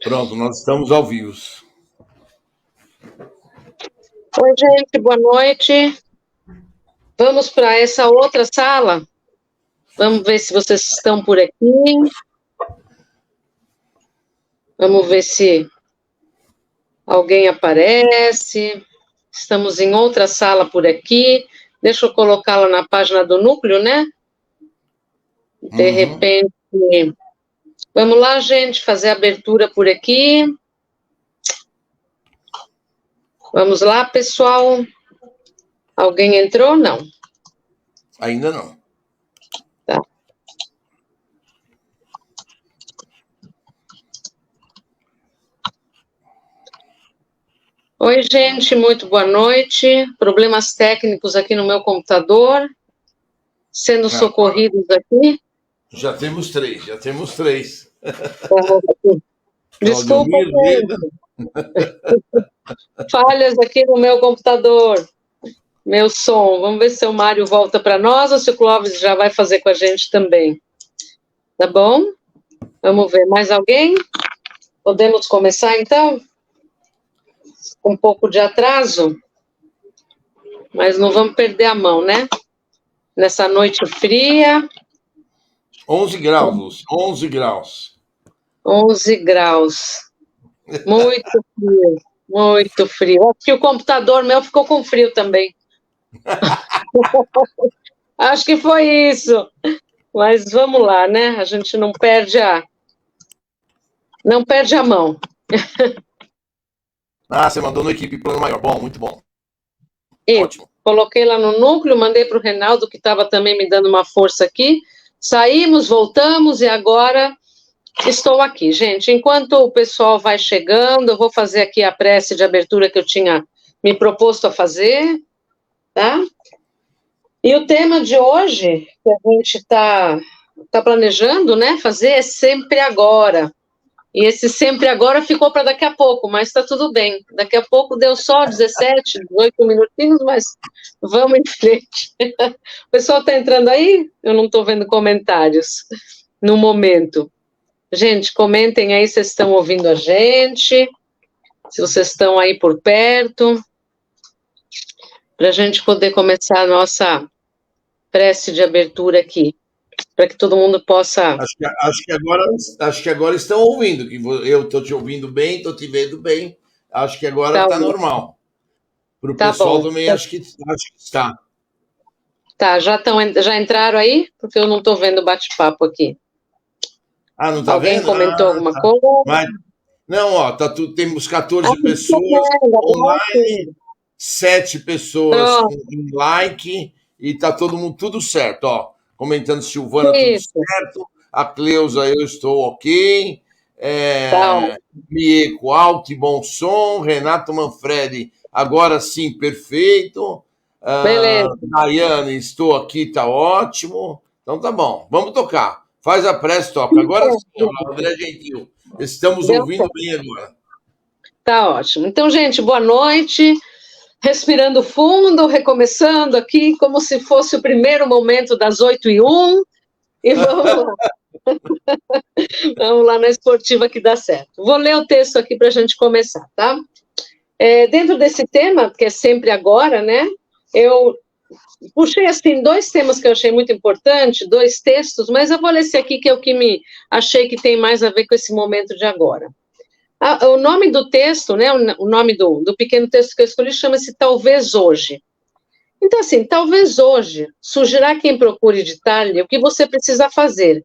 Pronto, nós estamos ao vivo. Oi, gente, boa noite. Vamos para essa outra sala? Vamos ver se vocês estão por aqui. Vamos ver se alguém aparece. Estamos em outra sala por aqui. Deixa eu colocá-la na página do núcleo, né? De repente. Vamos lá, gente, fazer a abertura por aqui. Vamos lá, pessoal. Alguém entrou? Não. Ainda não. Tá. Oi, gente, muito boa noite. Problemas técnicos aqui no meu computador. Sendo socorridos aqui. Já temos três. Desculpa, falhas aqui no meu computador. Meu som. Vamos ver se o Mário volta para nós ou se o Clóvis já vai fazer com a gente também. Tá bom? Vamos ver. Mais alguém? Podemos começar, então? Com um pouco de atraso. Mas não vamos perder a mão, né? Nessa noite fria. 11 graus, Lúcia. 11 graus. 11 graus. Muito frio. Muito frio. Acho que o computador meu ficou com frio também. Acho que foi isso. Mas vamos lá, né? A gente não perde a mão. Você mandou na equipe Plano Maior. Bom, muito bom. Ótimo. Coloquei lá no núcleo, mandei para o Reinaldo, que estava também me dando uma força aqui. Saímos, voltamos e agora estou aqui. Gente, enquanto o pessoal vai chegando, eu vou fazer aqui a prece de abertura que eu tinha me proposto a fazer, tá? E o tema de hoje, que a gente está planejando, né, fazer é sempre agora. E esse sempre agora ficou para daqui a pouco, mas está tudo bem. Daqui a pouco deu só 17, 18 minutinhos, mas vamos em frente. O pessoal está entrando aí? Eu não estou vendo comentários no momento. Gente, comentem aí se vocês estão ouvindo a gente, se vocês estão aí por perto, para a gente poder começar a nossa prece de abertura aqui, para que todo mundo possa... Acho que agora estão ouvindo, que eu estou te ouvindo bem, estou te vendo bem, acho que agora está normal. Para o pessoal bom. Também acho que está. Tá, já entraram aí? Porque eu não estou vendo bate-papo aqui. Não está Alguém vendo? Comentou alguma coisa? Mas, não, ó, temos 14 pessoas online, 7 pessoas com like, e está todo mundo tudo certo, ó. Comentando Silvana, tudo certo. A Cleusa, eu estou ok. Mieco, alto e bom som. Renato Manfredi, agora sim, perfeito. Beleza. Daiane, estou aqui, tá ótimo. Então tá bom, vamos tocar. Faz a prece, toca. Agora sim, André Gentil. Estamos ouvindo bem agora. Tá ótimo. Então, gente, boa noite. Respirando fundo, recomeçando aqui, como se fosse o primeiro momento das 8h01. E vamos lá. Vamos lá na esportiva que dá certo. Vou ler o texto aqui para a gente começar, tá? Dentro desse tema, que é sempre agora, né? Eu puxei, assim, 2 temas que eu achei muito importantes, 2 textos, mas eu vou ler esse aqui, que é o que me achei que tem mais a ver com esse momento de agora. O nome do texto, né, o nome do pequeno texto que eu escolhi chama-se Talvez Hoje. Então, assim, talvez hoje surgirá quem procure ditar-lhe o que você precisa fazer.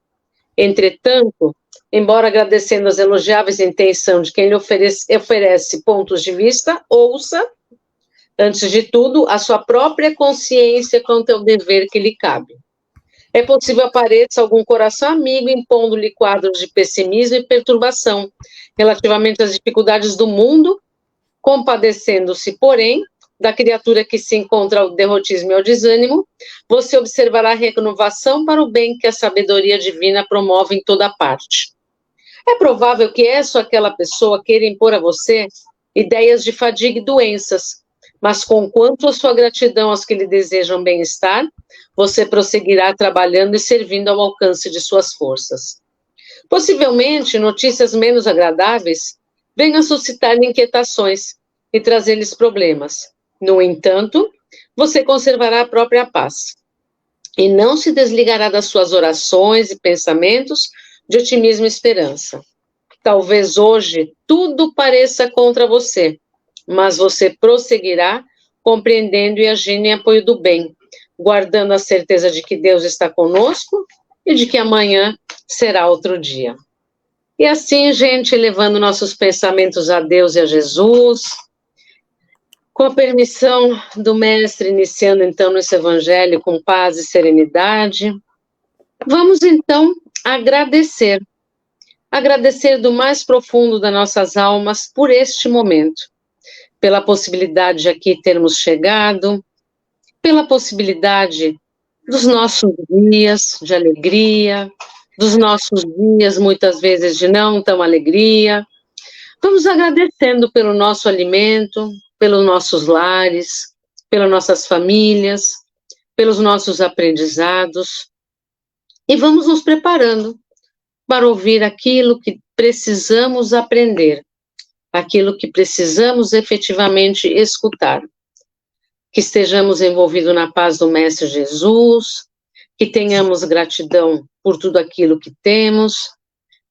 Entretanto, embora agradecendo as elogiáveis intenções de quem lhe oferece pontos de vista, ouça, antes de tudo, a sua própria consciência quanto ao dever que lhe cabe. É possível apareça algum coração amigo impondo-lhe quadros de pessimismo e perturbação relativamente às dificuldades do mundo, compadecendo-se, porém, da criatura que se encontra ao derrotismo e ao desânimo, você observará a renovação para o bem que a sabedoria divina promove em toda parte. É provável que essa ou aquela pessoa queira impor a você ideias de fadiga e doenças, mas conquanto a sua gratidão aos que lhe desejam bem-estar, você prosseguirá trabalhando e servindo ao alcance de suas forças. Possivelmente, notícias menos agradáveis venham suscitar inquietações e trazer-lhes problemas. No entanto, você conservará a própria paz e não se desligará das suas orações e pensamentos de otimismo e esperança. Talvez hoje tudo pareça contra você, mas você prosseguirá compreendendo e agindo em apoio do bem, guardando a certeza de que Deus está conosco e de que amanhã será outro dia. E assim, gente, levando nossos pensamentos a Deus e a Jesus, com a permissão do Mestre, iniciando então nosso Evangelho com paz e serenidade, vamos então agradecer do mais profundo das nossas almas por este momento, pela possibilidade de aqui termos chegado, pela possibilidade dos nossos dias de alegria, dos nossos dias, muitas vezes, de não tão alegria. Vamos agradecendo pelo nosso alimento, pelos nossos lares, pelas nossas famílias, pelos nossos aprendizados, e vamos nos preparando para ouvir aquilo que precisamos aprender, aquilo que precisamos efetivamente escutar. Que estejamos envolvidos na paz do Mestre Jesus, que tenhamos gratidão por tudo aquilo que temos,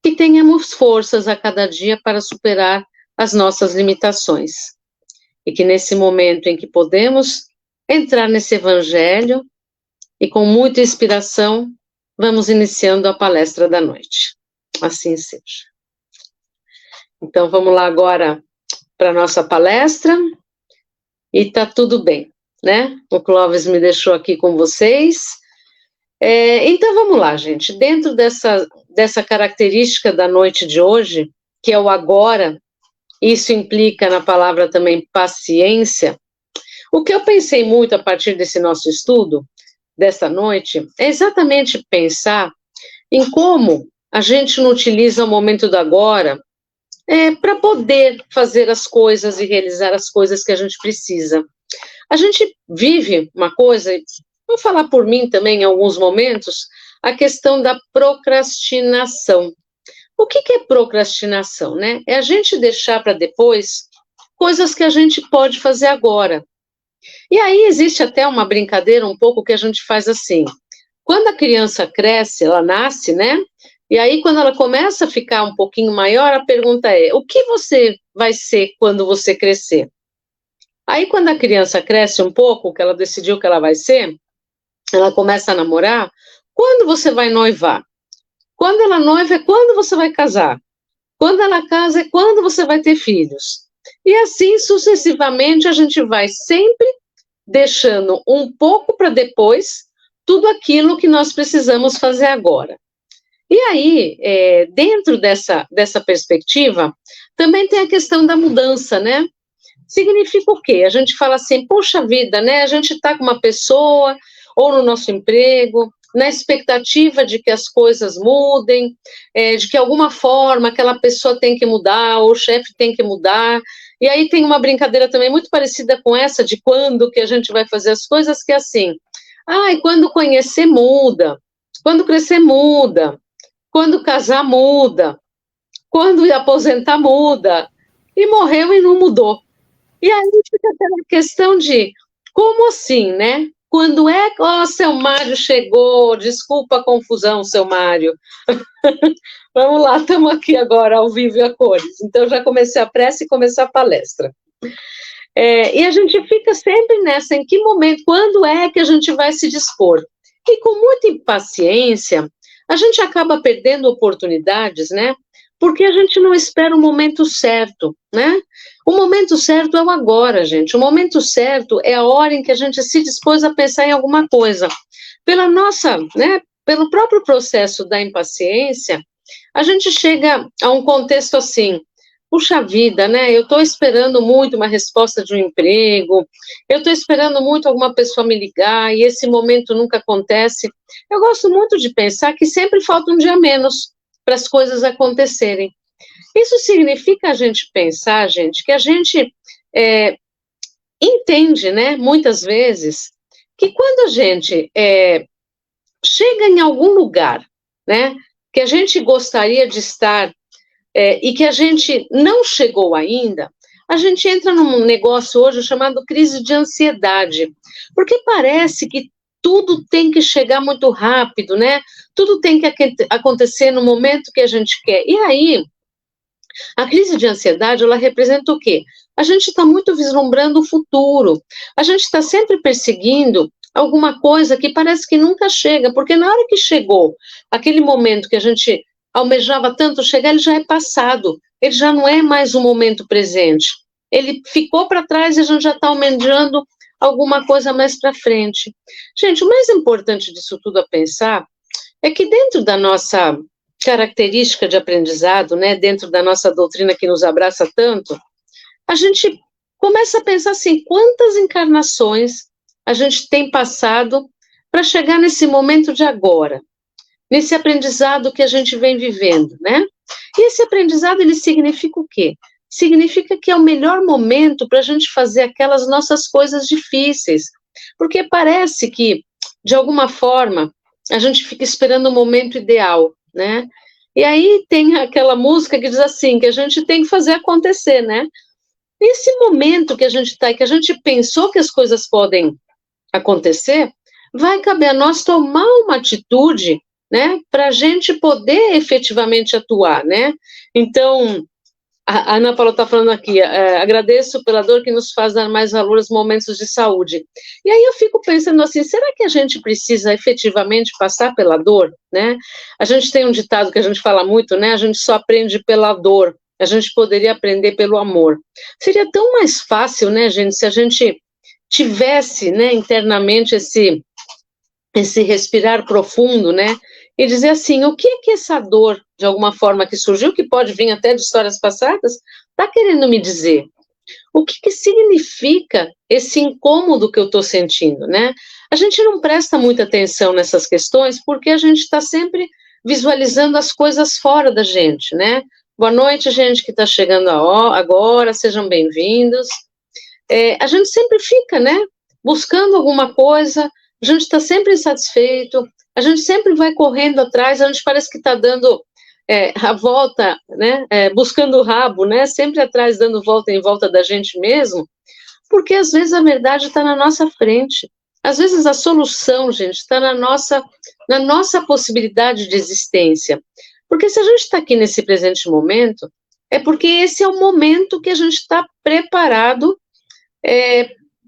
que tenhamos forças a cada dia para superar as nossas limitações. E que nesse momento em que podemos entrar nesse Evangelho, e com muita inspiração, vamos iniciando a palestra da noite. Assim seja. Então, vamos lá agora para a nossa palestra, e tá tudo bem, né? O Clóvis me deixou aqui com vocês. Então, vamos lá, gente. Dentro dessa característica da noite de hoje, que é o agora, isso implica na palavra também paciência. O que eu pensei muito a partir desse nosso estudo, dessa noite, é exatamente pensar em como a gente não utiliza o momento do agora para poder fazer as coisas e realizar as coisas que a gente precisa. A gente vive uma coisa, vou falar por mim também em alguns momentos, a questão da procrastinação. O que é procrastinação, né? É a gente deixar para depois coisas que a gente pode fazer agora. E aí existe até uma brincadeira um pouco que a gente faz assim. Quando a criança cresce, ela nasce, né? E aí quando ela começa a ficar um pouquinho maior, a pergunta é: o que você vai ser quando você crescer? Aí quando a criança cresce um pouco, que ela decidiu que ela vai ser, ela começa a namorar, quando você vai noivar? Quando ela noiva é quando você vai casar. Quando ela casa é quando você vai ter filhos. E assim sucessivamente a gente vai sempre deixando um pouco para depois tudo aquilo que nós precisamos fazer agora. E aí, dentro dessa perspectiva, também tem a questão da mudança, né? Significa o quê? A gente fala assim, poxa vida, né? A gente está com uma pessoa, ou no nosso emprego, na expectativa de que as coisas mudem, de que alguma forma aquela pessoa tem que mudar, ou o chefe tem que mudar. E aí tem uma brincadeira também muito parecida com essa, de quando que a gente vai fazer as coisas, que é assim, e quando conhecer muda, quando crescer muda, quando casar muda, quando aposentar muda, e morreu e não mudou. E aí fica aquela questão de, como assim, né? Quando seu Mário chegou, desculpa a confusão, seu Mário. Vamos lá, estamos aqui agora, ao vivo e a cores. Então, já comecei a pressa e começar a palestra. E a gente fica sempre nessa, em que momento, quando é que a gente vai se dispor? E com muita impaciência, a gente acaba perdendo oportunidades, né? Porque a gente não espera o momento certo, né? O momento certo é o agora, gente. O momento certo é a hora em que a gente se dispôs a pensar em alguma coisa. Pelo próprio processo da impaciência, a gente chega a um contexto assim, puxa vida, né? Eu estou esperando muito uma resposta de um emprego, eu estou esperando muito alguma pessoa me ligar, e esse momento nunca acontece. Eu gosto muito de pensar que sempre falta um dia a menos para as coisas acontecerem. Isso significa a gente pensar, gente, que a gente entende, né, muitas vezes, que quando a gente chega em algum lugar, né, que a gente gostaria de estar e que a gente não chegou ainda, a gente entra num negócio hoje chamado crise de ansiedade, porque parece que tudo tem que chegar muito rápido, né? Tudo tem que acontecer no momento que a gente quer. E aí, a crise de ansiedade, ela representa o quê? A gente está muito vislumbrando o futuro, a gente está sempre perseguindo alguma coisa que parece que nunca chega, porque na hora que chegou aquele momento que a gente almejava tanto chegar, ele já é passado, ele já não é mais o momento presente, ele ficou para trás e a gente já está almejando alguma coisa mais para frente. Gente, o mais importante disso tudo a pensar é que dentro da nossa característica de aprendizado, né, dentro da nossa doutrina que nos abraça tanto, a gente começa a pensar assim, quantas encarnações a gente tem passado para chegar nesse momento de agora, nesse aprendizado que a gente vem vivendo, né? E esse aprendizado, ele significa o quê? Significa que é o melhor momento para a gente fazer aquelas nossas coisas difíceis, porque parece que, de alguma forma, a gente fica esperando o momento ideal, né? E aí tem aquela música que diz assim, que a gente tem que fazer acontecer, né? Esse momento que a gente está, que a gente pensou que as coisas podem acontecer, vai caber a nós tomar uma atitude, né, para a gente poder efetivamente atuar, né? Então, a Ana Paula está falando aqui, agradeço pela dor que nos faz dar mais valor aos momentos de saúde. E aí eu fico pensando assim, será que a gente precisa efetivamente passar pela dor, né? A gente tem um ditado que a gente fala muito, né? A gente só aprende pela dor, a gente poderia aprender pelo amor. Seria tão mais fácil, né, gente, se a gente tivesse, né, internamente esse respirar profundo, né, e dizer assim, o que é que essa dor, de alguma forma que surgiu, que pode vir até de histórias passadas, está querendo me dizer? O que significa esse incômodo que eu estou sentindo, né? A gente não presta muita atenção nessas questões porque a gente está sempre visualizando as coisas fora da gente, né? Boa noite, gente que está chegando agora, sejam bem-vindos. A gente sempre fica, né, buscando alguma coisa, a gente está sempre insatisfeito, a gente sempre vai correndo atrás, a gente parece que está dando a volta, né, buscando o rabo, né, sempre atrás, dando volta em volta da gente mesmo, porque às vezes a verdade está na nossa frente, às vezes a solução, gente, está na nossa possibilidade de existência, porque se a gente está aqui nesse presente momento, é porque esse é o momento que a gente está preparado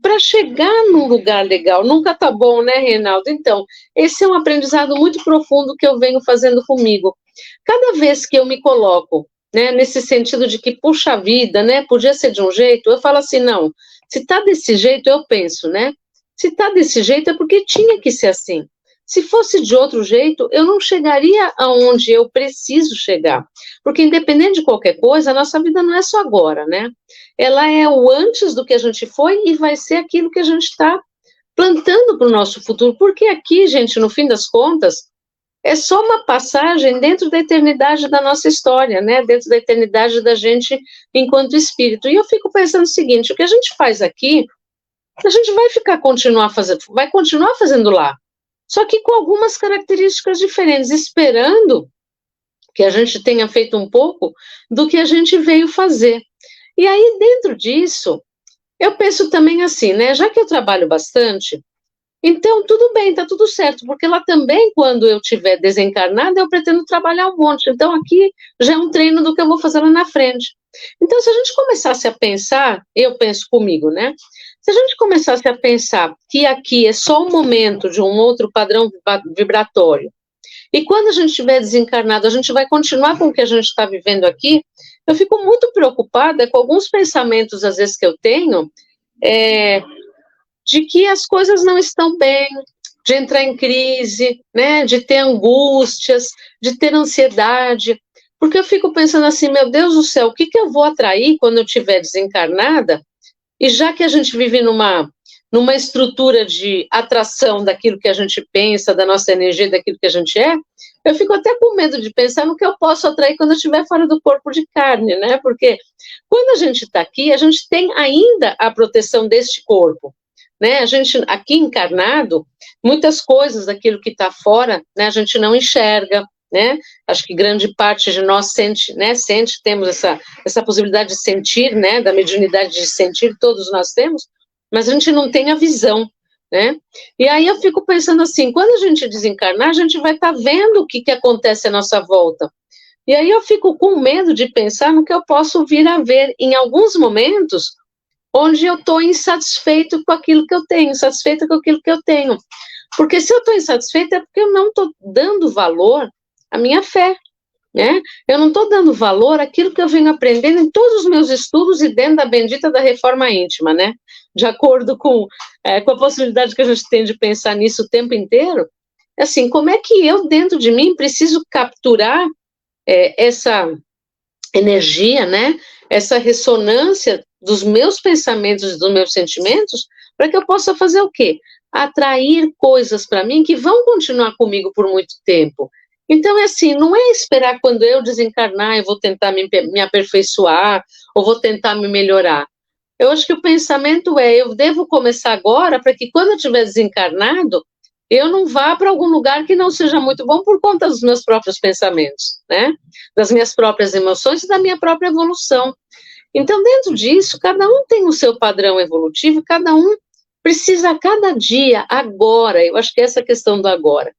para chegar num lugar legal. Nunca tá bom, né, Reinaldo? Então, esse é um aprendizado muito profundo que eu venho fazendo comigo. Cada vez que eu me coloco, né, nesse sentido de que, puxa vida, né, podia ser de um jeito, eu falo assim, não, se tá desse jeito, eu penso, né, se tá desse jeito é porque tinha que ser assim. Se fosse de outro jeito, eu não chegaria aonde eu preciso chegar. Porque, independente de qualquer coisa, a nossa vida não é só agora, né? Ela é o antes do que a gente foi e vai ser aquilo que a gente está plantando para o nosso futuro. Porque aqui, gente, no fim das contas, é só uma passagem dentro da eternidade da nossa história, né? Dentro da eternidade da gente enquanto espírito. E eu fico pensando o seguinte, o que a gente faz aqui, a gente vai continuar fazendo lá. Só que com algumas características diferentes, esperando que a gente tenha feito um pouco do que a gente veio fazer. E aí, dentro disso, eu penso também assim, né, já que eu trabalho bastante, então tudo bem, tá tudo certo, porque lá também, quando eu estiver desencarnada, eu pretendo trabalhar um monte, então aqui já é um treino do que eu vou fazer lá na frente. Então, se a gente começasse a pensar, eu penso comigo, né, se a gente começasse a pensar que aqui é só um momento de um outro padrão vibratório, e quando a gente estiver desencarnado, a gente vai continuar com o que a gente está vivendo aqui, eu fico muito preocupada com alguns pensamentos, às vezes, que eu tenho, de que as coisas não estão bem, de entrar em crise, né, de ter angústias, de ter ansiedade, porque eu fico pensando assim, meu Deus do céu, o que eu vou atrair quando eu estiver desencarnada? E já que a gente vive numa estrutura de atração daquilo que a gente pensa, da nossa energia, daquilo que a gente é, eu fico até com medo de pensar no que eu posso atrair quando eu estiver fora do corpo de carne, né? Porque quando a gente está aqui, a gente tem ainda a proteção deste corpo, né? A gente, aqui encarnado, muitas coisas daquilo que está fora, né, a gente não enxerga, né? Acho que grande parte de nós sente, né? Temos essa possibilidade de sentir, né? Da mediunidade de sentir, todos nós temos, mas a gente não tem a visão, né? E aí eu fico pensando assim, quando a gente desencarnar, a gente vai estar vendo o que acontece à nossa volta. E aí eu fico com medo de pensar no que eu posso vir a ver em alguns momentos onde eu estou insatisfeito com aquilo que eu tenho, insatisfeita com aquilo que eu tenho. Porque se eu estou insatisfeita é porque eu não estou dando valor à minha fé, né? Eu não estou dando valor àquilo que eu venho aprendendo em todos os meus estudos e dentro da bendita da reforma íntima, né? De acordo com a possibilidade que a gente tem de pensar nisso o tempo inteiro, assim, como é que eu, dentro de mim, preciso capturar essa energia, né? Essa ressonância dos meus pensamentos e dos meus sentimentos, para que eu possa fazer o quê? Atrair coisas para mim que vão continuar comigo por muito tempo. Então, é assim, não é esperar quando eu desencarnar, eu vou tentar me aperfeiçoar, ou vou tentar me melhorar. Eu acho que o pensamento eu devo começar agora, para que quando eu estiver desencarnado, eu não vá para algum lugar que não seja muito bom por conta dos meus próprios pensamentos, né? Das minhas próprias emoções e da minha própria evolução. Então, dentro disso, cada um tem o seu padrão evolutivo, cada um precisa a cada dia, agora, eu acho que essa questão do agora,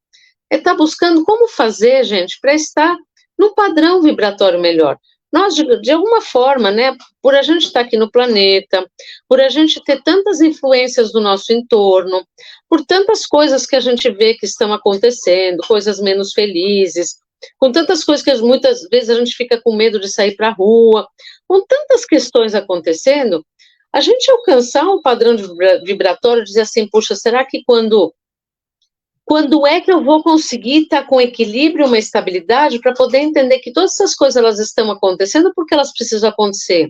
estar buscando como fazer, gente, para estar num padrão vibratório melhor. Nós, de alguma forma, né, por a gente estar aqui no planeta, por a gente ter tantas influências do nosso entorno, por tantas coisas que a gente vê que estão acontecendo, coisas menos felizes, com tantas coisas que muitas vezes a gente fica com medo de sair para a rua, com tantas questões acontecendo, a gente alcançar um padrão vibratório, dizer assim, puxa, será que quando é que eu vou conseguir estar com equilíbrio, uma estabilidade, para poder entender que todas essas coisas elas estão acontecendo porque elas precisam acontecer?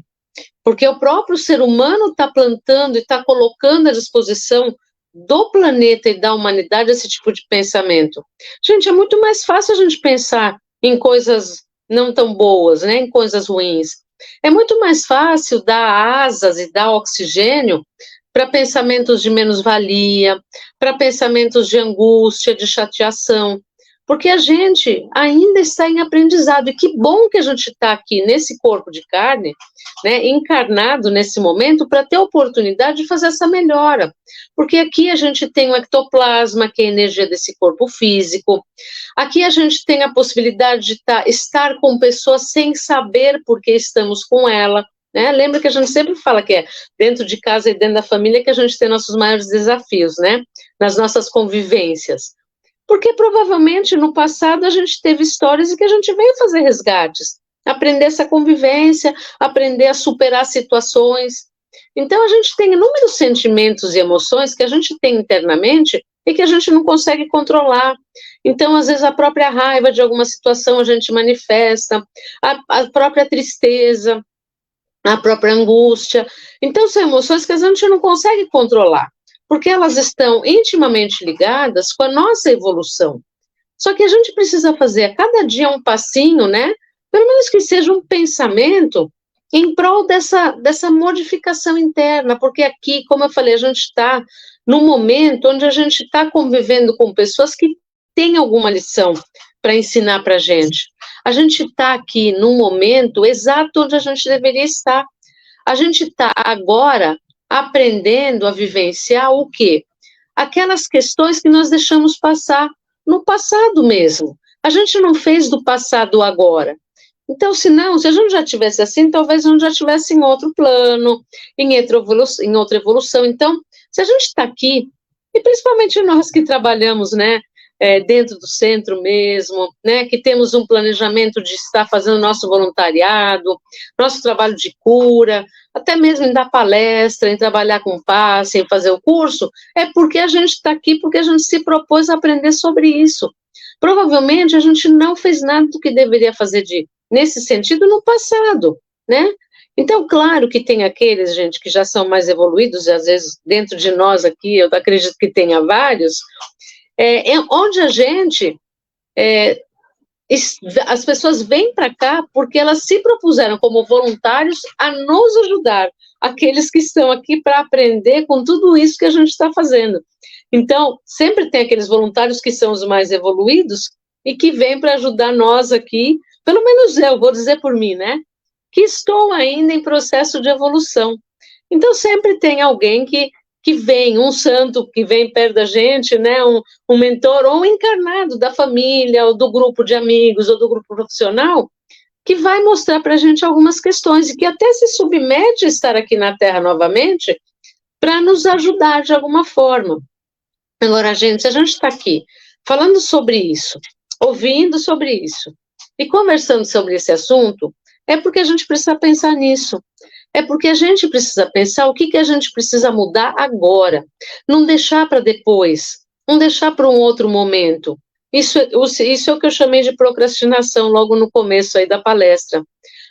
Porque o próprio ser humano está plantando e está colocando à disposição do planeta e da humanidade esse tipo de pensamento. Gente, é muito mais fácil a gente pensar em coisas não tão boas, né, em coisas ruins. É muito mais fácil dar asas e dar oxigênio para pensamentos de menos-valia, para pensamentos de angústia, de chateação, porque a gente ainda está em aprendizado, e que bom que a gente está aqui nesse corpo de carne, né, encarnado nesse momento, para ter a oportunidade de fazer essa melhora, porque aqui a gente tem o ectoplasma, que é a energia desse corpo físico, aqui a gente tem a possibilidade de estar com pessoas sem saber por que estamos com ela, né? Lembra que a gente sempre fala que é dentro de casa e dentro da família que a gente tem nossos maiores desafios, né? Nas nossas convivências. Porque provavelmente no passado a gente teve histórias e que a gente veio fazer resgates, aprender essa convivência, aprender a superar situações. Então a gente tem inúmeros sentimentos e emoções que a gente tem internamente e que a gente não consegue controlar. Então, às vezes, a própria raiva de alguma situação a gente manifesta, a própria tristeza, a própria angústia. Então, são emoções que a gente não consegue controlar, porque elas estão intimamente ligadas com a nossa evolução. Só que a gente precisa fazer a cada dia um passinho, né? Pelo menos que seja um pensamento em prol dessa modificação interna, porque aqui, como eu falei, a gente está num momento onde a gente está convivendo com pessoas que têm alguma lição para ensinar para a gente. A gente está aqui num momento exato onde a gente deveria estar. A gente está agora aprendendo a vivenciar o quê? Aquelas questões que nós deixamos passar no passado mesmo. A gente não fez do passado agora. Então, se a gente já tivesse assim, talvez a gente já estivesse em outro plano, em outra evolução. Então, se a gente está aqui, e principalmente nós que trabalhamos, né, dentro do centro mesmo, né, que temos um planejamento de estar fazendo nosso voluntariado, nosso trabalho de cura, até mesmo em dar palestra, em trabalhar com passe, em fazer o curso, é porque a gente está aqui, porque a gente se propôs a aprender sobre isso. Provavelmente a gente não fez nada do que deveria fazer nesse sentido no passado, né? Então, claro que tem aqueles, gente, que já são mais evoluídos, e às vezes dentro de nós aqui, eu acredito que tenha vários, onde a gente, as pessoas vêm para cá porque elas se propuseram como voluntários a nos ajudar, aqueles que estão aqui para aprender com tudo isso que a gente está fazendo. Então, sempre tem aqueles voluntários que são os mais evoluídos e que vem para ajudar nós aqui, pelo menos eu, vou dizer por mim, né? Que estou ainda em processo de evolução. Então, sempre tem alguém que vem, um santo que vem perto da gente, né? Um mentor ou um encarnado da família, ou do grupo de amigos, ou do grupo profissional, que vai mostrar para a gente algumas questões e que até se submete a estar aqui na Terra novamente para nos ajudar de alguma forma. Agora, gente, se a gente está aqui falando sobre isso, ouvindo sobre isso e conversando sobre esse assunto, é porque a gente precisa pensar nisso. É porque a gente precisa pensar o que a gente precisa mudar agora. Não deixar para depois, não deixar para um outro momento. Isso é o que eu chamei de procrastinação logo no começo aí da palestra.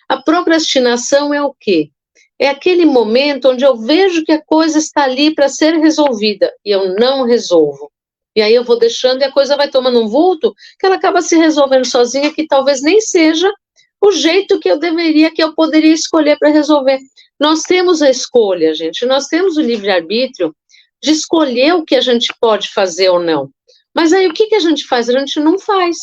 A procrastinação é o quê? É aquele momento onde eu vejo que a coisa está ali para ser resolvida e eu não resolvo. E aí eu vou deixando e a coisa vai tomando um vulto que ela acaba se resolvendo sozinha, que talvez nem seja o jeito que eu poderia escolher para resolver. Nós temos a escolha, gente, nós temos o livre-arbítrio de escolher o que a gente pode fazer ou não. Mas aí o que a gente faz? A gente não faz.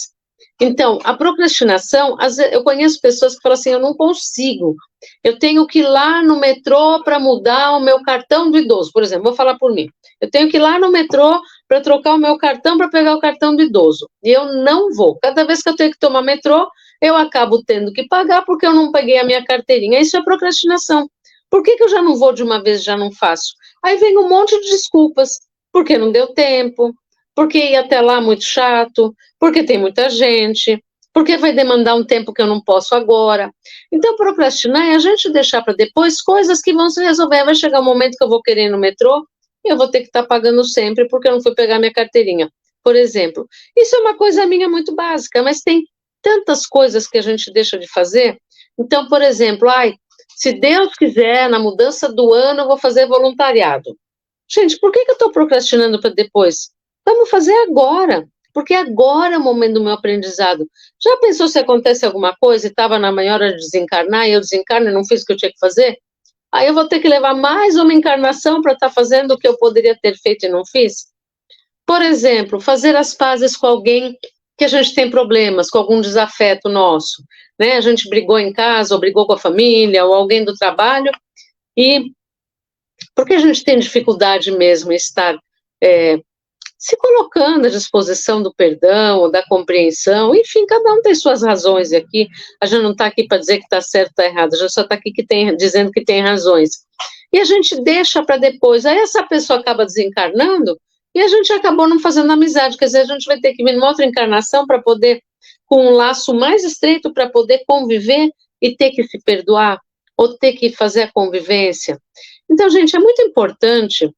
Então, a procrastinação, eu conheço pessoas que falam assim, eu não consigo, eu tenho que ir lá no metrô para mudar o meu cartão do idoso, por exemplo, vou falar por mim, eu tenho que ir lá no metrô para trocar o meu cartão para pegar o cartão do idoso, e eu não vou, cada vez que eu tenho que tomar metrô, eu acabo tendo que pagar porque eu não peguei a minha carteirinha, isso é procrastinação. Por que eu já não vou de uma vez e já não faço? Aí vem um monte de desculpas, porque não deu tempo, porque ir até lá é muito chato, porque tem muita gente, porque vai demandar um tempo que eu não posso agora. Então, procrastinar é a gente deixar para depois coisas que vão se resolver. Vai chegar um momento que eu vou querer ir no metrô e eu vou ter que estar pagando sempre porque eu não fui pegar minha carteirinha, por exemplo. Isso é uma coisa minha muito básica, mas tem tantas coisas que a gente deixa de fazer. Então, por exemplo, se Deus quiser, na mudança do ano, eu vou fazer voluntariado. Gente, por que eu estou procrastinando para depois? Vamos fazer agora, porque agora é o momento do meu aprendizado. Já pensou se acontece alguma coisa e estava na maior hora de desencarnar e eu desencarno e não fiz o que eu tinha que fazer? Aí eu vou ter que levar mais uma encarnação para estar fazendo o que eu poderia ter feito e não fiz? Por exemplo, fazer as pazes com alguém que a gente tem problemas, com algum desafeto nosso, né? A gente brigou em casa, ou brigou com a família, ou alguém do trabalho, e porque a gente tem dificuldade mesmo em estar se colocando à disposição do perdão, ou da compreensão, enfim, cada um tem suas razões, e aqui a gente não está aqui para dizer que está certo ou está errado, a gente só está aqui dizendo que tem razões. E a gente deixa para depois, aí essa pessoa acaba desencarnando, e a gente acabou não fazendo amizade, quer dizer, a gente vai ter que vir numa outra encarnação para poder, com um laço mais estreito, para poder conviver e ter que se perdoar, ou ter que fazer a convivência. Então, gente, é muito importante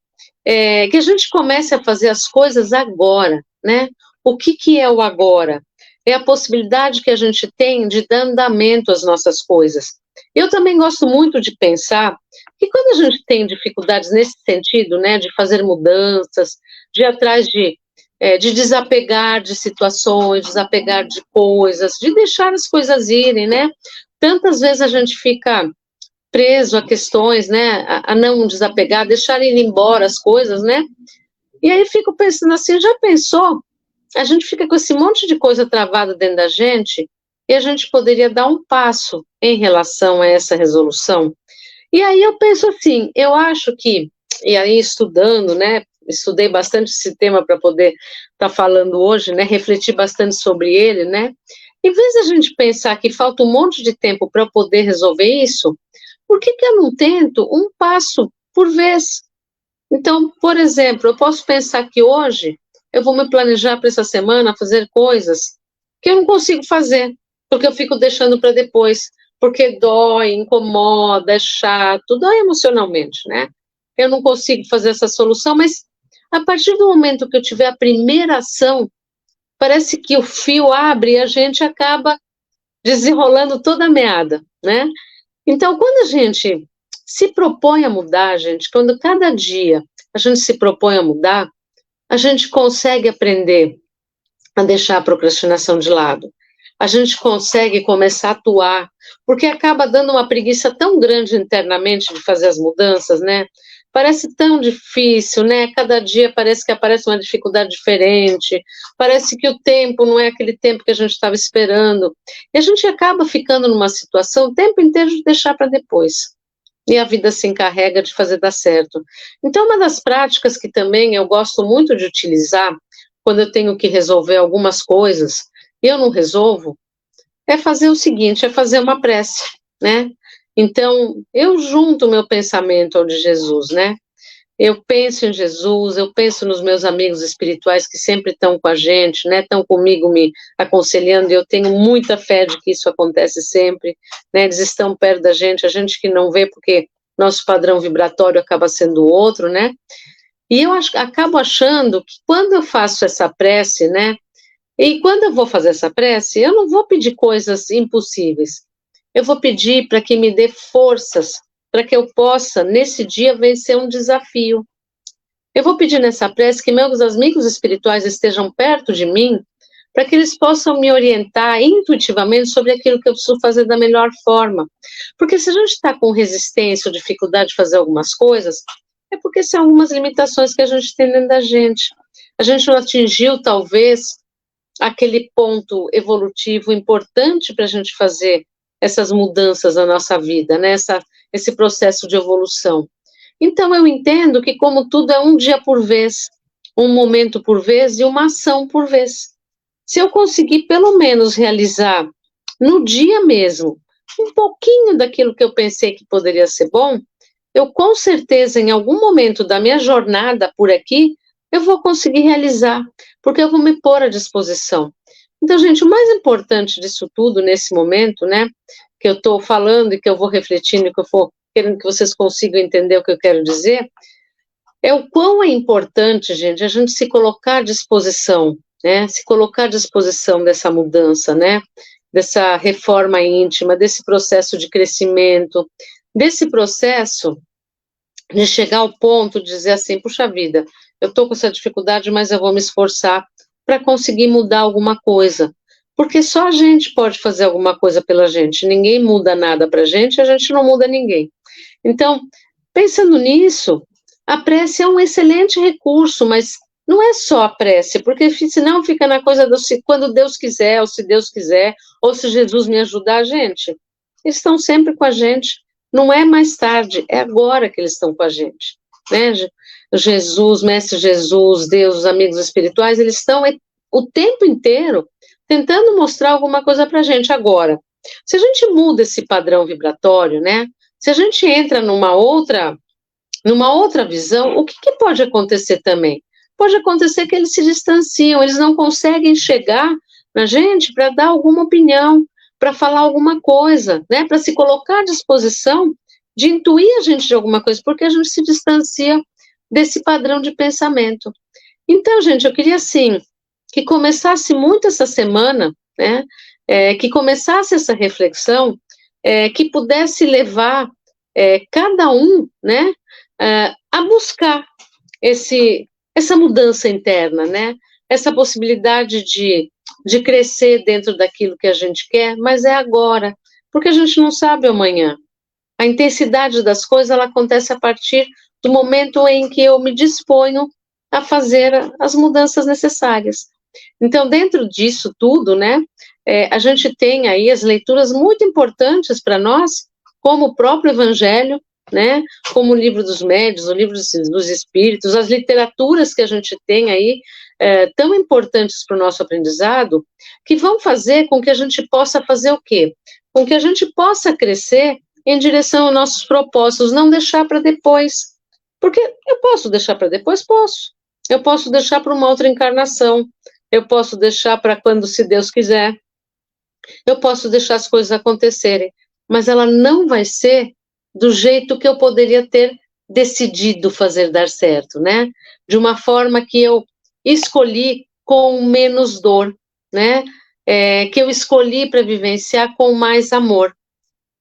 que a gente comece a fazer as coisas agora, né? O que é o agora? É a possibilidade que a gente tem de dar andamento às nossas coisas. Eu também gosto muito de pensar que quando a gente tem dificuldades nesse sentido, né, de fazer mudanças, de ir atrás de desapegar de situações, desapegar de coisas, de deixar as coisas irem, né? Tantas vezes a gente fica preso a questões, né, a não desapegar, deixar ir embora as coisas, né, e aí fico pensando assim, já pensou? A gente fica com esse monte de coisa travada dentro da gente, e a gente poderia dar um passo em relação a essa resolução. E aí eu penso assim, eu acho que, e aí estudando, né, estudei bastante esse tema para poder estar falando hoje, né, refletir bastante sobre ele, né, em vez de a gente pensar que falta um monte de tempo para poder resolver isso, por que eu não tento um passo por vez? Então, por exemplo, eu posso pensar que hoje eu vou me planejar para essa semana fazer coisas que eu não consigo fazer, porque eu fico deixando para depois, porque dói, incomoda, é chato, dói emocionalmente, né? Eu não consigo fazer essa solução, mas a partir do momento que eu tiver a primeira ação, parece que o fio abre e a gente acaba desenrolando toda a meada, né? Então, quando a gente se propõe a mudar, gente, quando cada dia a gente se propõe a mudar, a gente consegue aprender a deixar a procrastinação de lado. A gente consegue começar a atuar, porque acaba dando uma preguiça tão grande internamente de fazer as mudanças, né? parece tão difícil, né? Cada dia parece que aparece uma dificuldade diferente, parece que o tempo não é aquele tempo que a gente estava esperando, e a gente acaba ficando numa situação o tempo inteiro de deixar para depois, e a vida se encarrega de fazer dar certo. Então, uma das práticas que também eu gosto muito de utilizar, quando eu tenho que resolver algumas coisas, e eu não resolvo, é fazer o seguinte, é fazer uma prece, né? Então, eu junto o meu pensamento ao de Jesus, né? Eu penso em Jesus, eu penso nos meus amigos espirituais que sempre estão com a gente, né? Estão comigo me aconselhando, e eu tenho muita fé de que isso acontece sempre, né? Eles estão perto da gente, a gente que não vê porque nosso padrão vibratório acaba sendo outro, né? E eu acabo achando que quando eu faço essa prece, né? E quando eu vou fazer essa prece, eu não vou pedir coisas impossíveis. Eu vou pedir para que me dê forças, para que eu possa, nesse dia, vencer um desafio. Eu vou pedir nessa prece que meus amigos espirituais estejam perto de mim, para que eles possam me orientar intuitivamente sobre aquilo que eu preciso fazer da melhor forma. Porque se a gente está com resistência ou dificuldade de fazer algumas coisas, é porque são algumas limitações que a gente tem dentro da gente. A gente não atingiu, talvez, aquele ponto evolutivo importante para a gente fazer essas mudanças na nossa vida, né? Esse processo de evolução. Então, eu entendo que, como tudo, é um dia por vez, um momento por vez e uma ação por vez. Se eu conseguir, pelo menos, realizar no dia mesmo um pouquinho daquilo que eu pensei que poderia ser bom, eu, com certeza, em algum momento da minha jornada por aqui, eu vou conseguir realizar, porque eu vou me pôr à disposição. Então, gente, o mais importante disso tudo, nesse momento, né, que eu estou falando e que eu vou refletindo, que eu vou querendo que vocês consigam entender o que eu quero dizer, é o quão é importante, gente, a gente se colocar à disposição, né, se colocar à disposição dessa mudança, né, dessa reforma íntima, desse processo de crescimento, desse processo de chegar ao ponto de dizer assim, puxa vida, eu estou com essa dificuldade, mas eu vou me esforçar para conseguir mudar alguma coisa. Porque só a gente pode fazer alguma coisa pela gente. Ninguém muda nada para a gente não muda ninguém. Então, pensando nisso, a prece é um excelente recurso, mas não é só a prece, porque senão fica na coisa do quando Deus quiser, ou se Deus quiser, ou se Jesus me ajudar, gente. Eles estão sempre com a gente. Não é mais tarde, é agora que eles estão com a gente, né? Jesus, Mestre Jesus, Deus, os amigos espirituais, eles estão o tempo inteiro tentando mostrar alguma coisa para a gente. Agora, se a gente muda esse padrão vibratório, né? Se a gente entra numa outra visão, o que pode acontecer também? Pode acontecer que eles se distanciam, eles não conseguem chegar na gente para dar alguma opinião, para falar alguma coisa, né? Para se colocar à disposição de intuir a gente de alguma coisa, porque a gente se distancia desse padrão de pensamento. Então, gente, eu queria, assim, que começasse muito essa semana, né? Que começasse essa reflexão, que pudesse levar cada um, né? A buscar essa mudança interna, né? Essa possibilidade de crescer dentro daquilo que a gente quer, mas é agora, porque a gente não sabe amanhã. A intensidade das coisas, ela acontece a partir do momento em que eu me disponho a fazer as mudanças necessárias. Então, dentro disso tudo, né, a gente tem aí as leituras muito importantes para nós, como o próprio Evangelho, né, como o Livro dos Médiuns, o Livro dos Espíritos, as literaturas que a gente tem aí, tão importantes para o nosso aprendizado, que vão fazer com que a gente possa fazer o quê? Com que a gente possa crescer em direção aos nossos propósitos, não deixar para depois. Porque eu posso deixar para depois? Posso. Eu posso deixar para uma outra encarnação, eu posso deixar para quando, se Deus quiser, eu posso deixar as coisas acontecerem, mas ela não vai ser do jeito que eu poderia ter decidido fazer dar certo, né? De uma forma que eu escolhi com menos dor, né? Que eu escolhi para vivenciar com mais amor.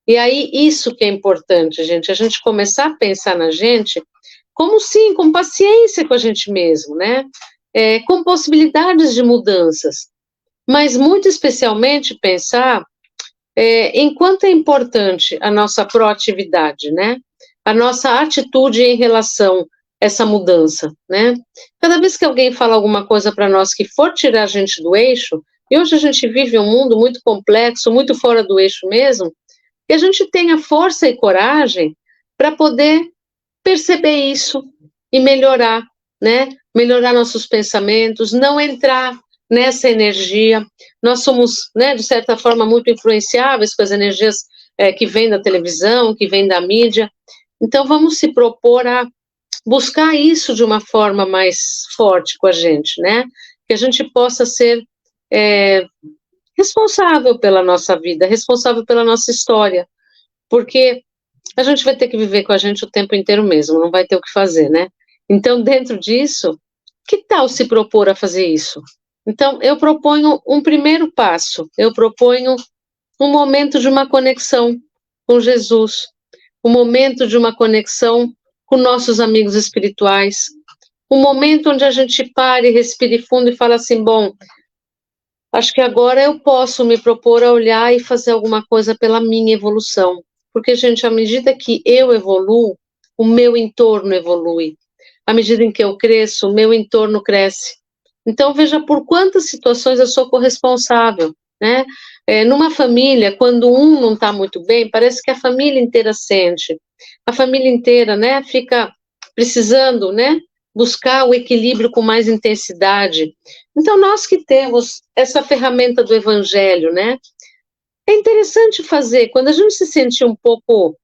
E aí, isso que é importante, gente, a gente começar a pensar na gente como sim, com paciência com a gente mesmo, né? Com possibilidades de mudanças, mas muito especialmente pensar em quanto é importante a nossa proatividade, né? a nossa atitude em relação a essa mudança, né? Cada vez que alguém fala alguma coisa para nós que for tirar a gente do eixo, e hoje a gente vive um mundo muito complexo, muito fora do eixo mesmo, que a gente tenha força e coragem para poder perceber isso e melhorar, né? Melhorar nossos pensamentos, não entrar nessa energia. Nós somos, né, de certa forma, muito influenciáveis com as energias que vêm da televisão, que vêm da mídia. Então, vamos se propor a buscar isso de uma forma mais forte com a gente, né? Que a gente possa ser responsável pela nossa vida, responsável pela nossa história, porque a gente vai ter que viver com a gente o tempo inteiro mesmo, não vai ter o que fazer, né? Então, dentro disso, que tal se propor a fazer isso? Então, eu proponho um primeiro passo, eu proponho um momento de uma conexão com Jesus, um momento de uma conexão com nossos amigos espirituais, um momento onde a gente pare, respire fundo e fala assim, bom, acho que agora eu posso me propor a olhar e fazer alguma coisa pela minha evolução, porque, gente, à medida que eu evoluo, o meu entorno evolui, à medida em que eu cresço, o meu entorno cresce. Então, veja por quantas situações eu sou corresponsável, né? Numa família, quando um não está muito bem, parece que a família inteira sente. A família inteira, né, fica precisando, né, buscar o equilíbrio com mais intensidade. Então, nós que temos essa ferramenta do evangelho, né, é interessante fazer, quando a gente se sentir um pouco,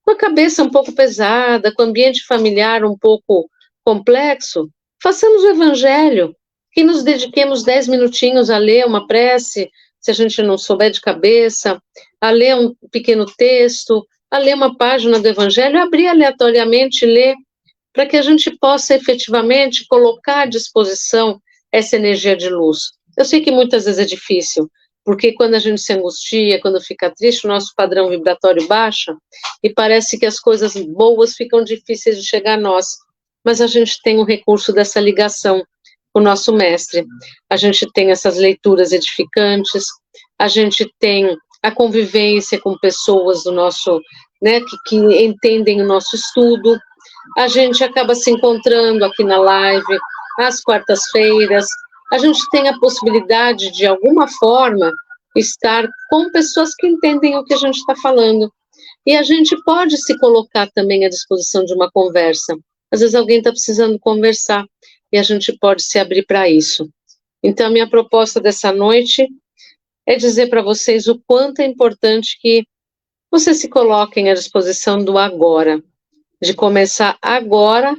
com a cabeça um pouco pesada, com o ambiente familiar um pouco complexo, façamos o evangelho, que nos dediquemos 10 minutinhos a ler uma prece, se a gente não souber de cabeça, a ler um pequeno texto, a ler uma página do Evangelho, abrir aleatoriamente, ler, para que a gente possa efetivamente colocar à disposição essa energia de luz. Eu sei que muitas vezes é difícil, porque quando a gente se angustia, quando fica triste, o nosso padrão vibratório baixa, e parece que as coisas boas ficam difíceis de chegar a nós, mas a gente tem o recurso dessa ligação, o nosso mestre, a gente tem essas leituras edificantes, a gente tem a convivência com pessoas do nosso, né, que entendem o nosso estudo, a gente acaba se encontrando aqui na live, às quartas-feiras, a gente tem a possibilidade, de alguma forma, estar com pessoas que entendem o que a gente está falando, e a gente pode se colocar também à disposição de uma conversa, às vezes alguém está precisando conversar, e a gente pode se abrir para isso. Então, a minha proposta dessa noite é dizer para vocês o quanto é importante que vocês se coloquem à disposição do agora, de começar agora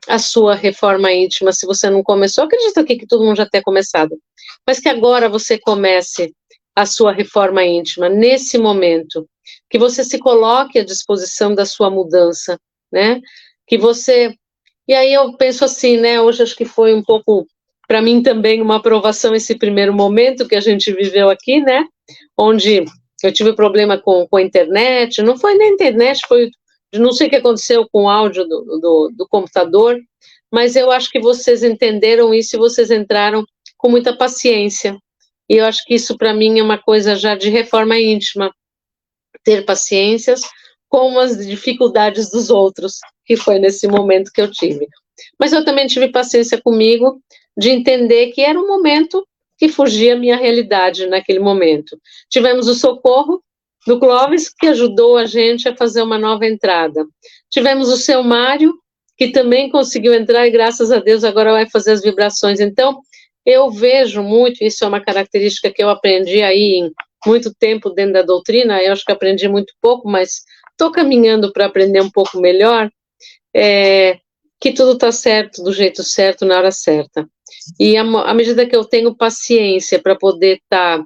a sua reforma íntima, se você não começou, acredito aqui que todo mundo já tenha começado, mas que agora você comece a sua reforma íntima, nesse momento, que você se coloque à disposição da sua mudança, né, que você... E aí eu penso assim, né, hoje acho que foi um pouco, para mim também, uma aprovação esse primeiro momento que a gente viveu aqui, né, onde eu tive problema com a internet, não foi na internet, foi, não sei o que aconteceu com o áudio do computador, mas eu acho que vocês entenderam isso e vocês entraram com muita paciência, e eu acho que isso para mim é uma coisa já de reforma íntima, ter paciências com as dificuldades dos outros, que foi nesse momento que eu tive. Mas eu também tive paciência comigo, de entender que era um momento que fugia à minha realidade naquele momento. Tivemos o socorro do Clóvis, que ajudou a gente a fazer uma nova entrada. Tivemos o seu Mário, que também conseguiu entrar e, graças a Deus, agora vai fazer as vibrações. Então, eu vejo muito, isso é uma característica que eu aprendi aí em muito tempo dentro da doutrina, eu acho que aprendi muito pouco, mas estou caminhando para aprender um pouco melhor, que tudo está certo, do jeito certo, na hora certa. E à medida que eu tenho paciência para poder estar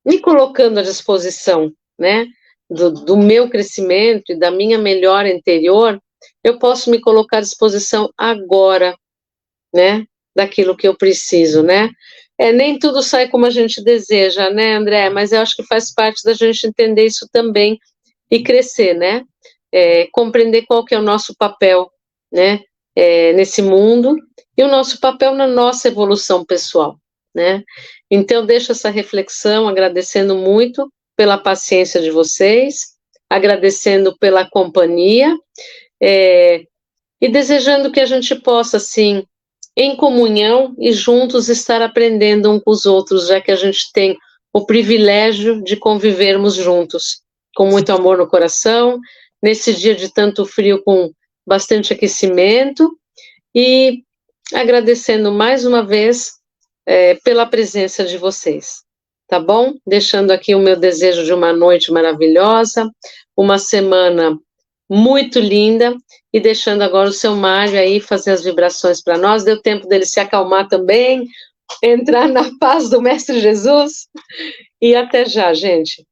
me colocando à disposição, né, do meu crescimento e da minha melhora interior, eu posso me colocar à disposição agora, né, daquilo que eu preciso, né. Nem tudo sai como a gente deseja, né, André? Mas eu acho que faz parte da gente entender isso também e crescer, né? Compreender qual que é o nosso papel, né, nesse mundo e o nosso papel na nossa evolução pessoal, né? Então, deixo essa reflexão agradecendo muito pela paciência de vocês, agradecendo pela companhia, e desejando que a gente possa, assim, em comunhão e juntos estar aprendendo um com os outros, já que a gente tem o privilégio de convivermos juntos, com muito amor no coração, nesse dia de tanto frio, com bastante aquecimento, e agradecendo mais uma vez pela presença de vocês, tá bom? Deixando aqui o meu desejo de uma noite maravilhosa, uma semana muito linda, e deixando agora o seu Mário aí fazer as vibrações para nós. Deu tempo dele se acalmar também, entrar na paz do Mestre Jesus, e até já, gente.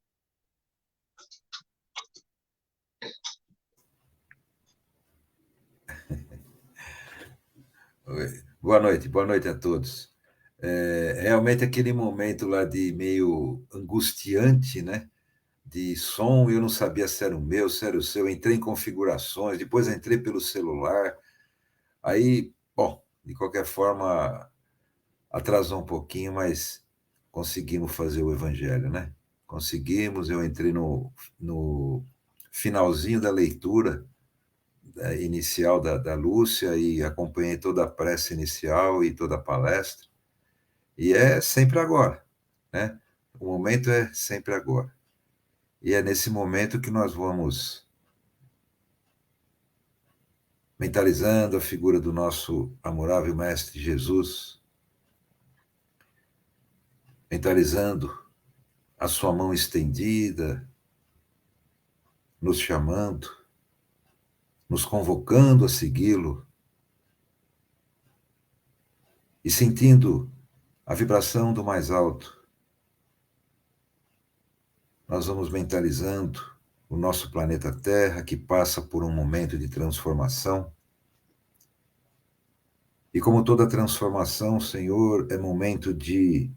Boa noite a todos. Realmente aquele momento lá de meio angustiante, né? De som, eu não sabia se era o meu, se era o seu, entrei em configurações, depois entrei pelo celular, aí, bom, de qualquer forma, atrasou um pouquinho, mas conseguimos fazer o evangelho, né? Conseguimos, eu entrei no finalzinho da leitura inicial da Lúcia e acompanhei toda a prece inicial e toda a palestra, e é sempre agora, né? O momento é sempre agora. E é nesse momento que nós vamos mentalizando a figura do nosso amorável Mestre Jesus, mentalizando a sua mão estendida, nos chamando, nos convocando a segui-lo e sentindo a vibração do mais alto. Nós vamos mentalizando o nosso planeta Terra, que passa por um momento de transformação. E como toda transformação, Senhor, é momento de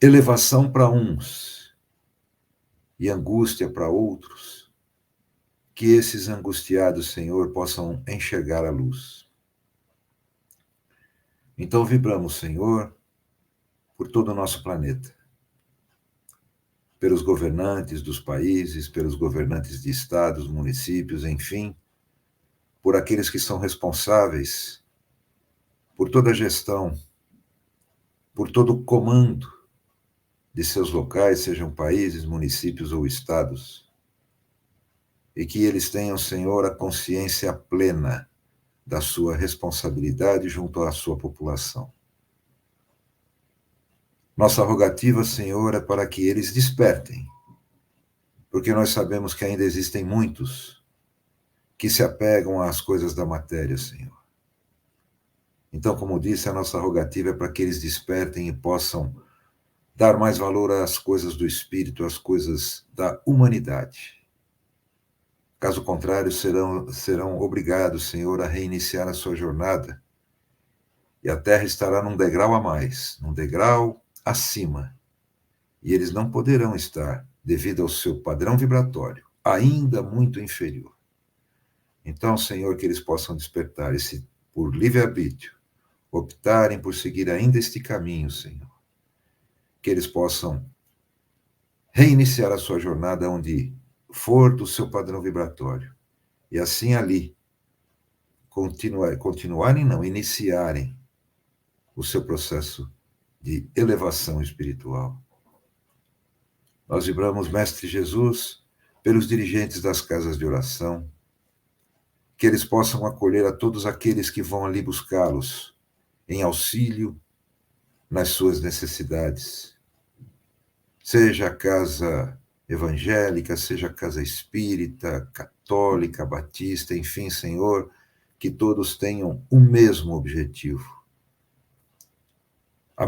elevação para uns e angústia para outros, que esses angustiados, Senhor, possam enxergar a luz. Então vibramos, Senhor, por todo o nosso planeta, pelos governantes dos países, pelos governantes de estados, municípios, enfim, por aqueles que são responsáveis por toda a gestão, por todo o comando de seus locais, sejam países, municípios ou estados, e que eles tenham, Senhor, a consciência plena da sua responsabilidade junto à sua população. Nossa rogativa, Senhor, é para que eles despertem, porque nós sabemos que ainda existem muitos que se apegam às coisas da matéria, Senhor. Então, como disse, a nossa rogativa é para que eles despertem e possam dar mais valor às coisas do Espírito, às coisas da humanidade. Caso contrário, serão obrigados, Senhor, a reiniciar a sua jornada, e a Terra estará num degrau a mais, num degrau acima, e eles não poderão estar, devido ao seu padrão vibratório, ainda muito inferior. Então, Senhor, que eles possam despertar e, se por livre-arbítrio, optarem por seguir ainda este caminho, Senhor, que eles possam reiniciar a sua jornada onde for do seu padrão vibratório, e assim ali iniciarem o seu processo de elevação espiritual. Nós vibramos, Mestre Jesus, pelos dirigentes das casas de oração, que eles possam acolher a todos aqueles que vão ali buscá-los em auxílio nas suas necessidades. Seja a casa evangélica, seja a casa espírita, católica, batista, enfim, Senhor, que todos tenham o mesmo objetivo, o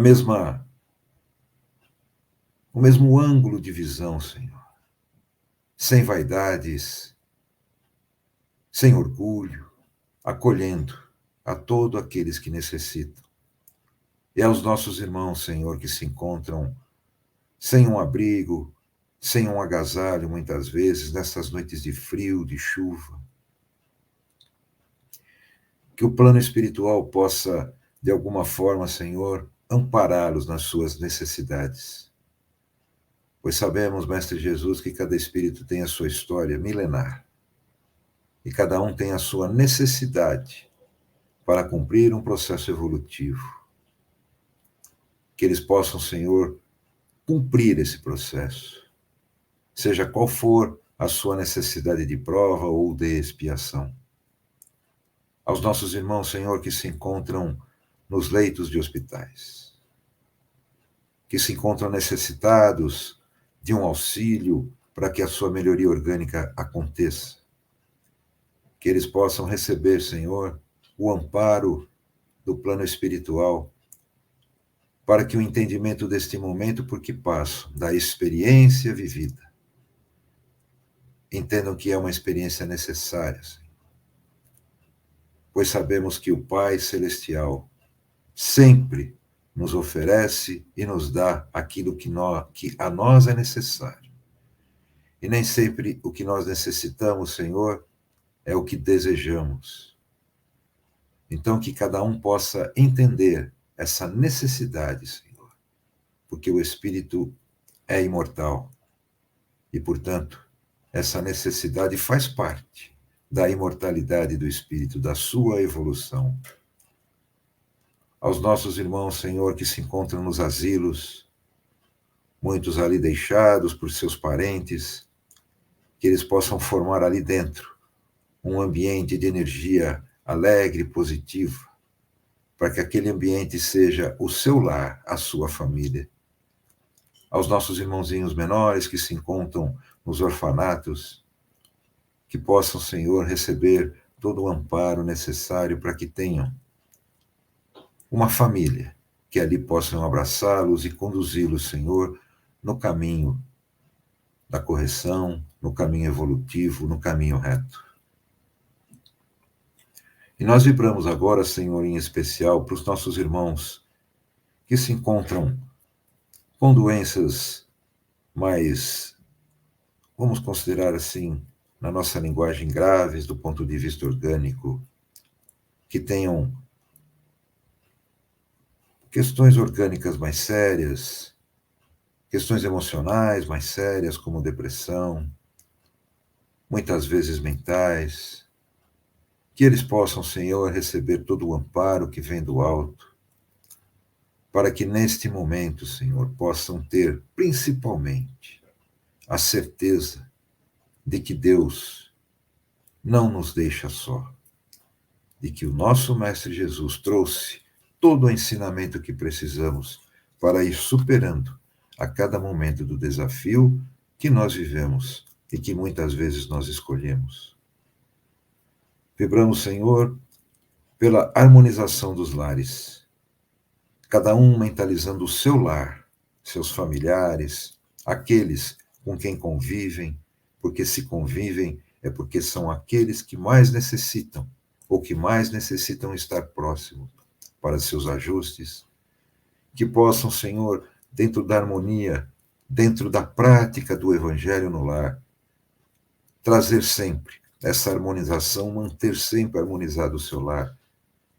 mesmo ângulo de visão, Senhor, sem vaidades, sem orgulho, acolhendo a todos aqueles que necessitam. E aos nossos irmãos, Senhor, que se encontram sem um abrigo, sem um agasalho, muitas vezes, nessas noites de frio, de chuva. Que o plano espiritual possa, de alguma forma, Senhor, ampará-los nas suas necessidades. Pois sabemos, Mestre Jesus, que cada espírito tem a sua história milenar e cada um tem a sua necessidade para cumprir um processo evolutivo. Que eles possam, Senhor, cumprir esse processo, seja qual for a sua necessidade de prova ou de expiação. Aos nossos irmãos, Senhor, que se encontram nos leitos de hospitais, que se encontram necessitados de um auxílio para que a sua melhoria orgânica aconteça. Que eles possam receber, Senhor, o amparo do plano espiritual, para que o entendimento deste momento por que passam, da experiência vivida, entendam que é uma experiência necessária, Senhor. Pois sabemos que o Pai Celestial sempre nos oferece e nos dá aquilo que a nós é necessário. E nem sempre o que nós necessitamos, Senhor, é o que desejamos. Então, que cada um possa entender essa necessidade, Senhor, porque o Espírito é imortal e, portanto, essa necessidade faz parte da imortalidade do Espírito, da sua evolução. Aos nossos irmãos, Senhor, que se encontram nos asilos, muitos ali deixados por seus parentes, que eles possam formar ali dentro um ambiente de energia alegre, positiva, para que aquele ambiente seja o seu lar, a sua família. Aos nossos irmãozinhos menores que se encontram nos orfanatos, que possam, Senhor, receber todo o amparo necessário para que tenham uma família, que ali possam abraçá-los e conduzi-los, Senhor, no caminho da correção, no caminho evolutivo, no caminho reto. E nós vibramos agora, Senhor, em especial para os nossos irmãos que se encontram com doenças mais, vamos considerar assim, na nossa linguagem, graves do ponto de vista orgânico, que tenham questões orgânicas mais sérias, questões emocionais mais sérias, como depressão, muitas vezes mentais, que eles possam, Senhor, receber todo o amparo que vem do alto, para que neste momento, Senhor, possam ter, principalmente, a certeza de que Deus não nos deixa só, de que o nosso Mestre Jesus trouxe todo o ensinamento que precisamos para ir superando a cada momento do desafio que nós vivemos e que muitas vezes nós escolhemos. Vibramos, Senhor, pela harmonização dos lares, cada um mentalizando o seu lar, seus familiares, aqueles com quem convivem, porque se convivem é porque são aqueles que mais necessitam, ou que mais necessitam estar próximos para seus ajustes, que possam, Senhor, dentro da harmonia, dentro da prática do Evangelho no lar, trazer sempre essa harmonização, manter sempre harmonizado o seu lar,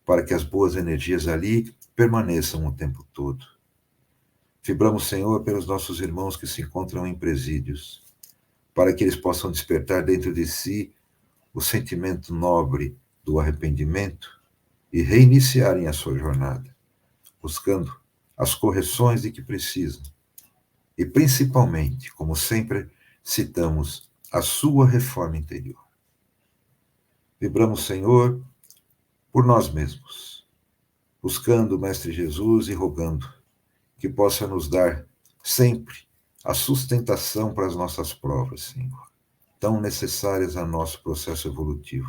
para que as boas energias ali permaneçam o tempo todo. Vibramos, Senhor, pelos nossos irmãos que se encontram em presídios, para que eles possam despertar dentro de si o sentimento nobre do arrependimento e reiniciarem a sua jornada, buscando as correções de que precisam e, principalmente, como sempre citamos, a sua reforma interior. Vibramos, Senhor, por nós mesmos, buscando o Mestre Jesus e rogando que possa nos dar sempre a sustentação para as nossas provas, Senhor, tão necessárias ao nosso processo evolutivo.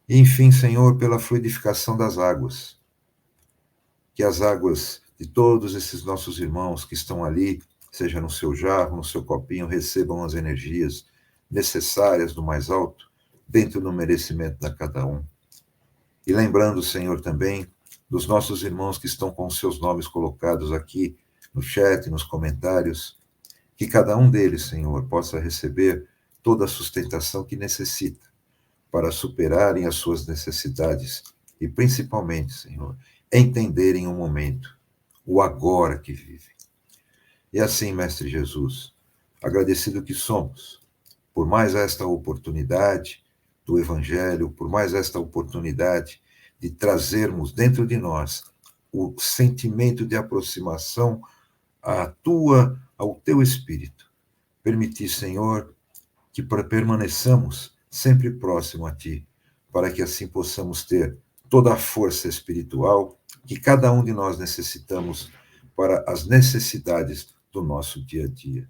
E, enfim, Senhor, pela fluidificação das águas, que as águas de todos esses nossos irmãos que estão ali, seja no seu jarro, no seu copinho, recebam as energias necessárias do mais alto, dentro do merecimento de cada um. E lembrando, Senhor, também dos nossos irmãos que estão com seus nomes colocados aqui no chat, nos comentários, que cada um deles, Senhor, possa receber toda a sustentação que necessita para superarem as suas necessidades e, principalmente, Senhor, entenderem o momento, o agora que vivem. E assim, Mestre Jesus, agradecido que somos, por mais esta oportunidade do Evangelho, por mais esta oportunidade de trazermos dentro de nós o sentimento de aproximação ao teu Espírito. Permitir, Senhor, que permaneçamos sempre próximo a Ti, para que assim possamos ter toda a força espiritual que cada um de nós necessitamos para as necessidades do nosso dia a dia.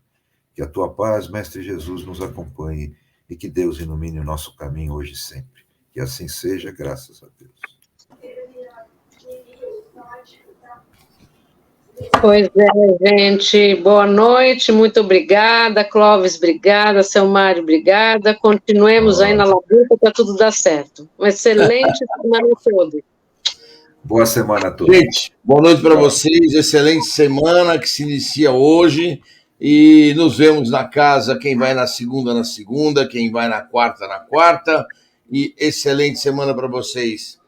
Que a Tua paz, Mestre Jesus, nos acompanhe e que Deus ilumine o nosso caminho hoje e sempre. Que assim seja, graças a Deus. Pois é, gente. Boa noite, muito obrigada. Clóvis, obrigada. Seu Mário, obrigada. Continuemos aí na labuta para tudo dar certo. Uma excelente semana toda. Boa semana a todos. Gente, boa noite para vocês. Excelente semana que se inicia hoje. E nos vemos na casa. Quem vai na segunda, quem vai na quarta. E excelente semana para vocês.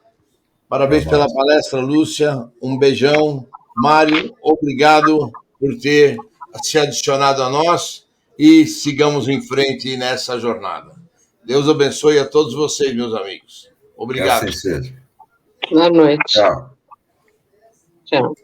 Parabéns pela palestra, Lúcia. Um beijão. Mário, obrigado por ter se adicionado a nós e sigamos em frente nessa jornada. Deus abençoe a todos vocês, meus amigos. Obrigado. Que assim seja. Boa noite. Tchau. Tchau.